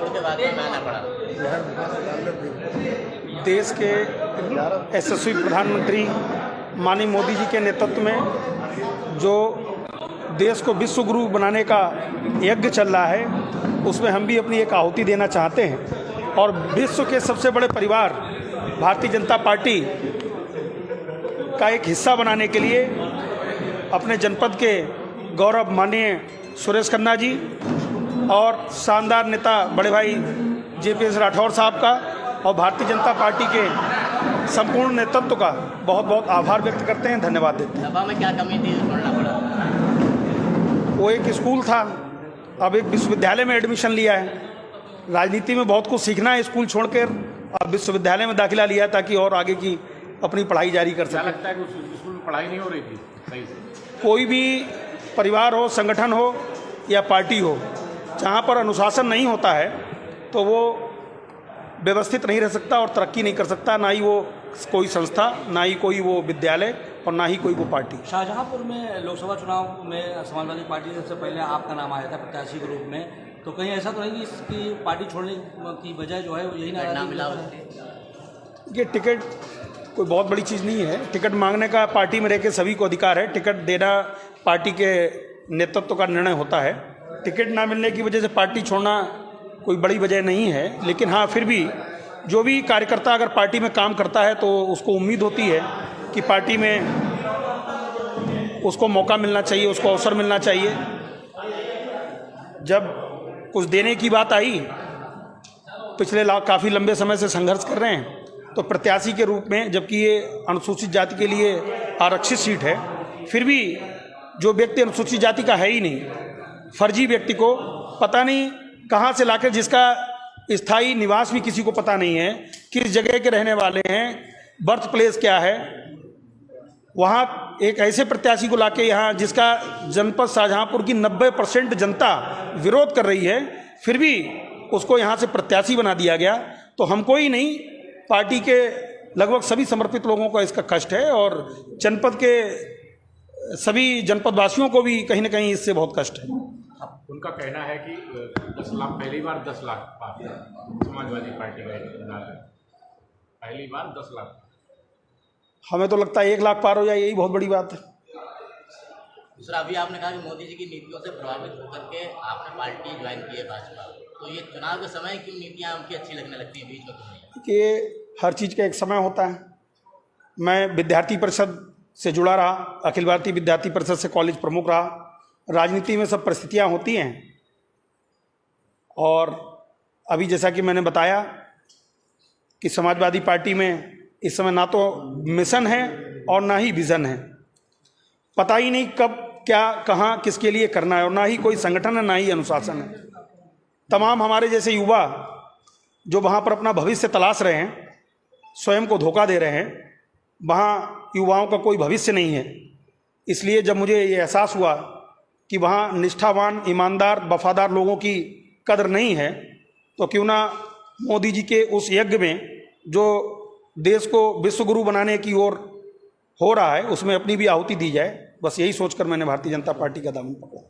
छोड़ के वाकई में आना पड़ा? देश के यशस्वी प्रधानमंत्री माननीय मोदी जी के नेतृत्व में जो देश को विश्व गुरु बनाने का यज्ञ चल रहा है, उसमें हम भी अपनी एक आहुति देना चाहते हैं। और विश्व के सबसे बड़े परिवार भारतीय जनता पार्टी का एक हिस्सा बनाने के लिए अपने जनपद के गौरव माननीय सुरेश खन्ना जी और शानदार नेता बड़े भाई JPS राठौर साहब का और भारतीय जनता पार्टी के संपूर्ण नेतृत्व का बहुत बहुत आभार व्यक्त करते हैं, धन्यवाद देते हैं। सभा में क्या कमी थी छोड़ना पड़ा? वो एक स्कूल था, अब एक विश्वविद्यालय में एडमिशन लिया है। राजनीति में बहुत कुछ सीखना है, स्कूल छोड़कर अब विश्वविद्यालय में दाखिला लिया ताकि और आगे की अपनी पढ़ाई जारी कर सके। लगता है कि उस स्कूल में पढ़ाई नहीं हो रही थी सही से? कोई भी परिवार हो, संगठन हो या पार्टी हो, जहाँ पर अनुशासन नहीं होता है तो वो व्यवस्थित नहीं रह सकता और तरक्की नहीं कर सकता, ना ही वो कोई संस्था, ना ही कोई वो विद्यालय और ना ही कोई वो पार्टी। शाहजहांपुर में लोकसभा चुनाव में समाजवादी पार्टी सबसे पहले आपका नाम आया था प्रत्याशी के रूप में, तो कहीं ऐसा तो नहीं कि इसकी पार्टी छोड़ने की वजह जो है यही नाम मिला? ये टिकट कोई बहुत बड़ी चीज़ नहीं है। टिकट मांगने का पार्टी में रह के सभी को अधिकार है। टिकट देना पार्टी के नेतृत्व का निर्णय होता है। टिकट ना मिलने की वजह से पार्टी छोड़ना कोई बड़ी वजह नहीं है, लेकिन हाँ, फिर भी जो भी कार्यकर्ता अगर पार्टी में काम करता है तो उसको उम्मीद होती है कि पार्टी में उसको मौका मिलना चाहिए, उसको अवसर मिलना चाहिए। जब कुछ देने की बात आई, पिछले काफ़ी लंबे समय से संघर्ष कर रहे हैं, तो प्रत्याशी के रूप में, जबकि ये अनुसूचित जाति के लिए आरक्षित सीट है, फिर भी जो व्यक्ति अनुसूचित जाति का है ही नहीं, फर्जी व्यक्ति को पता नहीं कहाँ से लाकर, जिसका स्थायी निवास भी किसी को पता नहीं है, किस जगह के रहने वाले हैं, बर्थ प्लेस क्या है, वहाँ एक ऐसे प्रत्याशी को लाके यहाँ जिसका जनपद शाहजहांपुर की 90% जनता विरोध कर रही है, फिर भी उसको यहाँ से प्रत्याशी बना दिया गया। तो हमको ही नहीं, पार्टी के लगभग सभी समर्पित लोगों को इसका कष्ट है और जनपद के सभी जनपदवासियों को भी कहीं ना कहीं इससे बहुत कष्ट है। उनका कहना है कि 10 लाख, पहली बार 10 लाख पार समाजवादी पार्टी का, पहली बार 10 लाख। हमें तो लगता है 1 लाख पार हो जाए, यही बहुत बड़ी बात है। दूसरा, अभी आपने कहा कि मोदी जी की नीतियों से प्रभावित होकर के आपने पार्टी ज्वाइन की है भाजपा, तो ये चुनाव के समय क्यों नीतियाँ उनकी अच्छी लगने लगती हैं बीच में? कि हर चीज़ का एक समय होता है। मैं विद्यार्थी परिषद से जुड़ा रहा, अखिल भारतीय विद्यार्थी परिषद से कॉलेज प्रमुख रहा। राजनीति में सब परिस्थितियां होती हैं और अभी जैसा कि मैंने बताया कि समाजवादी पार्टी में इस समय ना तो मिशन है और ना ही विज़न है। पता ही नहीं कब क्या कहाँ किसके लिए करना है, और ना ही कोई संगठन है, ना ही अनुशासन है। तमाम हमारे जैसे युवा जो वहाँ पर अपना भविष्य तलाश रहे हैं, स्वयं को धोखा दे रहे हैं, वहाँ युवाओं का कोई भविष्य नहीं है। इसलिए जब मुझे ये एहसास हुआ कि वहाँ निष्ठावान, ईमानदार, वफादार लोगों की कदर नहीं है, तो क्यों ना मोदी जी के उस यज्ञ में जो देश को विश्व गुरु बनाने की ओर हो रहा है, उसमें अपनी भी आहुति दी जाए। बस यही सोचकर मैंने भारतीय जनता पार्टी का दामन पकड़ा।